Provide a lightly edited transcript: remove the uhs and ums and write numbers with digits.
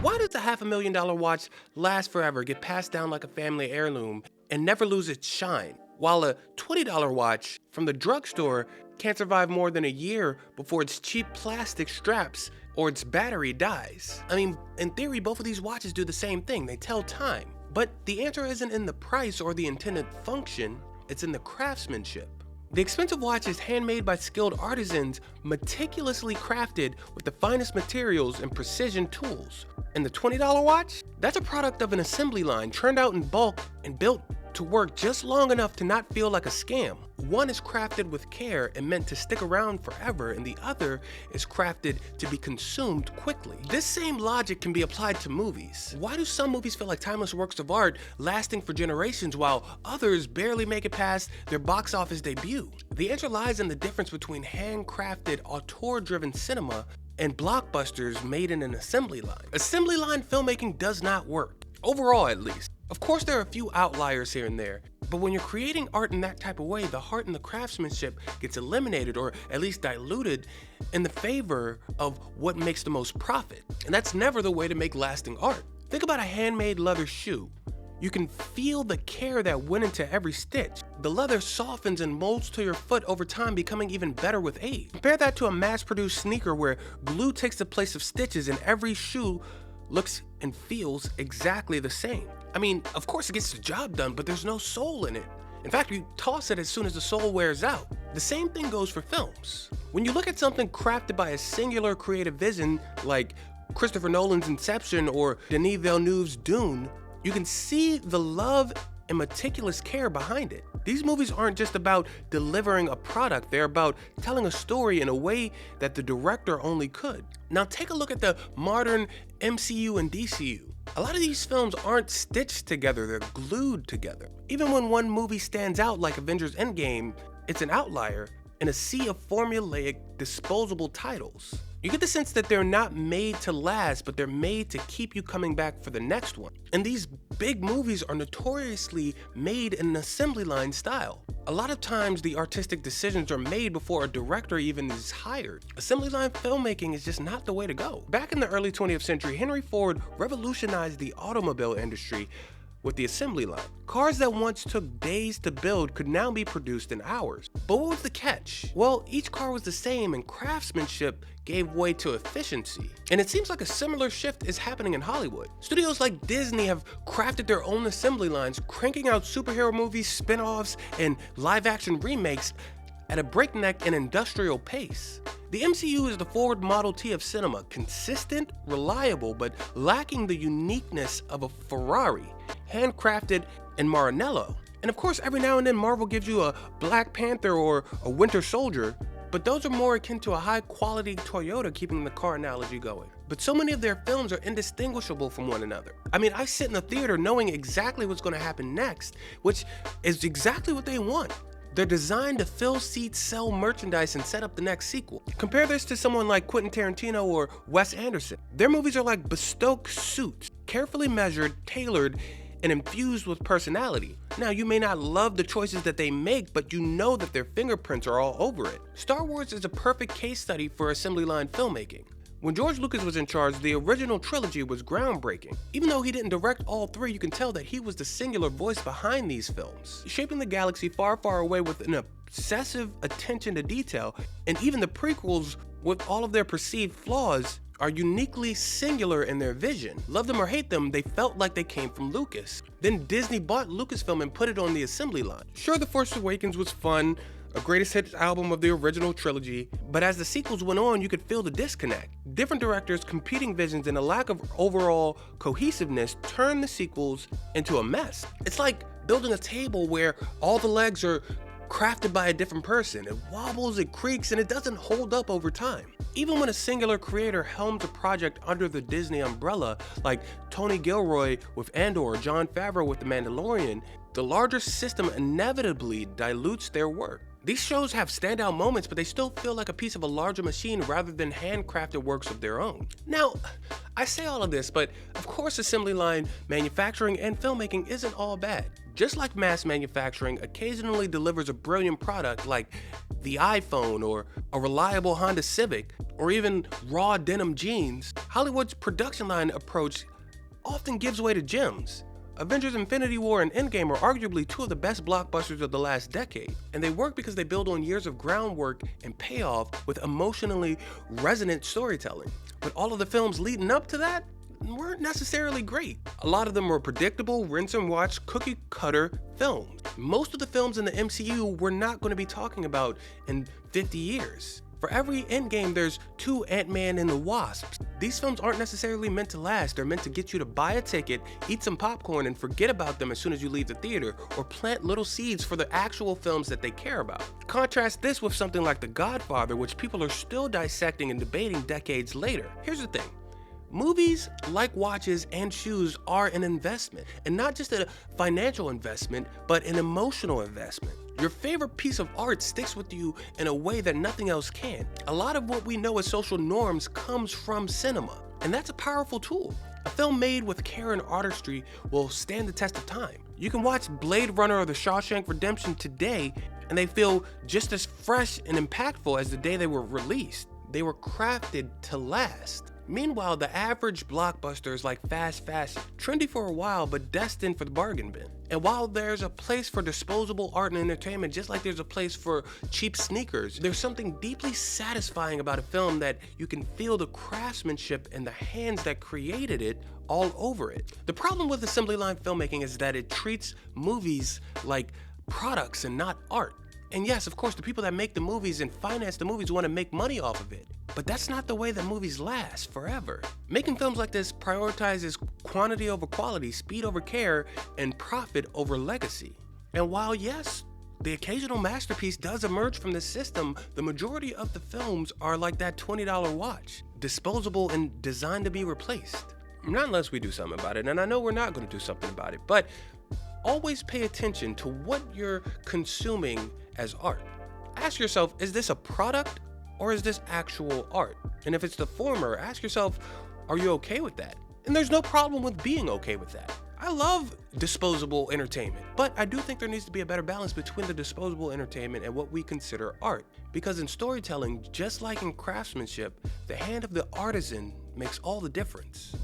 Why does the $500,000 watch last forever, get passed down like a family heirloom, and never lose its shine, while a $20 watch from the drugstore can't survive more than a year before its cheap plastic straps or its battery dies? I mean, in theory, both of these watches do the same thing. They tell time. But the answer isn't in the price or the intended function, it's in the craftsmanship. The expensive watch is handmade by skilled artisans, meticulously crafted with the finest materials and precision tools. And the $20 watch? That's a product of an assembly line churned out in bulk and built to work just long enough to not feel like a scam. One is crafted with care and meant to stick around forever, and the other is crafted to be consumed quickly. This same logic can be applied to movies. Why do some movies feel like timeless works of art lasting for generations while others barely make it past their box office debut? The answer lies in the difference between handcrafted, auteur-driven cinema and blockbusters made in an assembly line. Assembly line filmmaking does not work, overall at least. Of course, there are a few outliers here and there, but when you're creating art in that type of way, the heart and the craftsmanship gets eliminated, or at least diluted, in the favor of what makes the most profit. And that's never the way to make lasting art. Think about a handmade leather shoe. You can feel the care that went into every stitch. The leather softens and molds to your foot over time, becoming even better with age. Compare that to a mass-produced sneaker where glue takes the place of stitches and every shoe looks and feels exactly the same. I mean, of course it gets the job done, but there's no soul in it. In fact, you toss it as soon as the soul wears out. The same thing goes for films. When you look at something crafted by a singular creative vision, like Christopher Nolan's Inception or Denis Villeneuve's Dune, you can see the love and meticulous care behind it. These movies aren't just about delivering a product, they're about telling a story in a way that the director only could. Now take a look at the modern MCU and DCU. A lot of these films aren't stitched together, they're glued together. Even when one movie stands out like Avengers Endgame, it's an outlier in a sea of formulaic, disposable titles. You get the sense that they're not made to last, but they're made to keep you coming back for the next one. And these big movies are notoriously made in an assembly line style. A lot of times the artistic decisions are made before a director even is hired. Assembly line filmmaking is just not the way to go. Back in the early 20th century, Henry Ford revolutionized the automobile industry with the assembly line. Cars that once took days to build could now be produced in hours. But what was the catch? Well, each car was the same and craftsmanship gave way to efficiency. And it seems like a similar shift is happening in Hollywood. Studios like Disney have crafted their own assembly lines, cranking out superhero movies, spin-offs, and live-action remakes at a breakneck and industrial pace. The MCU is the Ford Model T of cinema, consistent, reliable, but lacking the uniqueness of a Ferrari, handcrafted in Maranello. And of course, every now and then Marvel gives you a Black Panther or a Winter Soldier, but those are more akin to a high-quality Toyota, keeping the car analogy going. But so many of their films are indistinguishable from one another. I mean, I sit in the theater knowing exactly what's going to happen next, which is exactly what they want. They're designed to fill seats, sell merchandise, and set up the next sequel. Compare this to someone like Quentin Tarantino or Wes Anderson. Their movies are like bespoke suits, carefully measured, tailored, and infused with personality. Now, you may not love the choices that they make, but you know that their fingerprints are all over it. Star Wars is a perfect case study for assembly line filmmaking. When George Lucas was in charge, the original trilogy was groundbreaking. Even though he didn't direct all three, you can tell that he was the singular voice behind these films, shaping the galaxy far, far away with an obsessive attention to detail. And even the prequels, with all of their perceived flaws, are uniquely singular in their vision. Love them or hate them, they felt like they came from Lucas. Then Disney bought Lucasfilm and put it on the assembly line. Sure, The Force Awakens was fun, a greatest hits album of the original trilogy, but as the sequels went on, you could feel the disconnect. Different directors, competing visions, and a lack of overall cohesiveness turned the sequels into a mess. It's like building a table where all the legs are crafted by a different person. It wobbles, it creaks, and it doesn't hold up over time. Even when a singular creator helms a project under the Disney umbrella, like Tony Gilroy with Andor or Jon Favreau with The Mandalorian, the larger system inevitably dilutes their work. These shows have standout moments, but they still feel like a piece of a larger machine rather than handcrafted works of their own. Now, I say all of this, but of course assembly line manufacturing and filmmaking isn't all bad. Just like mass manufacturing occasionally delivers a brilliant product like the iPhone or a reliable Honda Civic or even raw denim jeans, Hollywood's production line approach often gives way to gems. Avengers Infinity War and Endgame are arguably two of the best blockbusters of the last decade, and they work because they build on years of groundwork and payoff with emotionally resonant storytelling. But all of the films leading up to that weren't necessarily great. A lot of them were predictable, rinse and watch, cookie cutter films. Most of the films in the MCU we're not going to be talking about in 50 years. For every Endgame, there's 2 Ant-Man and the Wasps. These films aren't necessarily meant to last. They're meant to get you to buy a ticket, eat some popcorn, and forget about them as soon as you leave the theater, or plant little seeds for the actual films that they care about. Contrast this with something like The Godfather, which people are still dissecting and debating decades later. Here's the thing. Movies, like watches and shoes, are an investment, and not just a financial investment, but an emotional investment. Your favorite piece of art sticks with you in a way that nothing else can. A lot of what we know as social norms comes from cinema, and that's a powerful tool. A film made with care and artistry will stand the test of time. You can watch Blade Runner or The Shawshank Redemption today, and they feel just as fresh and impactful as the day they were released. They were crafted to last. Meanwhile, the average blockbuster is like fast fashion, trendy for a while but destined for the bargain bin. And while there's a place for disposable art and entertainment, just like there's a place for cheap sneakers, there's something deeply satisfying about a film that you can feel the craftsmanship and the hands that created it all over it. The problem with assembly line filmmaking is that it treats movies like products and not art. And yes, of course, the people that make the movies and finance the movies want to make money off of it. But that's not the way that movies last forever. Making films like this prioritizes quantity over quality, speed over care, and profit over legacy. And while yes, the occasional masterpiece does emerge from this system, the majority of the films are like that $20 watch, disposable and designed to be replaced. Not unless we do something about it, and I know we're not going to do something about it, but always pay attention to what you're consuming as art. Ask yourself, is this a product or is this actual art? And if it's the former, ask yourself, are you okay with that? And there's no problem with being okay with that. I love disposable entertainment, but I do think there needs to be a better balance between the disposable entertainment and what we consider art. Because in storytelling, just like in craftsmanship, the hand of the artisan makes all the difference.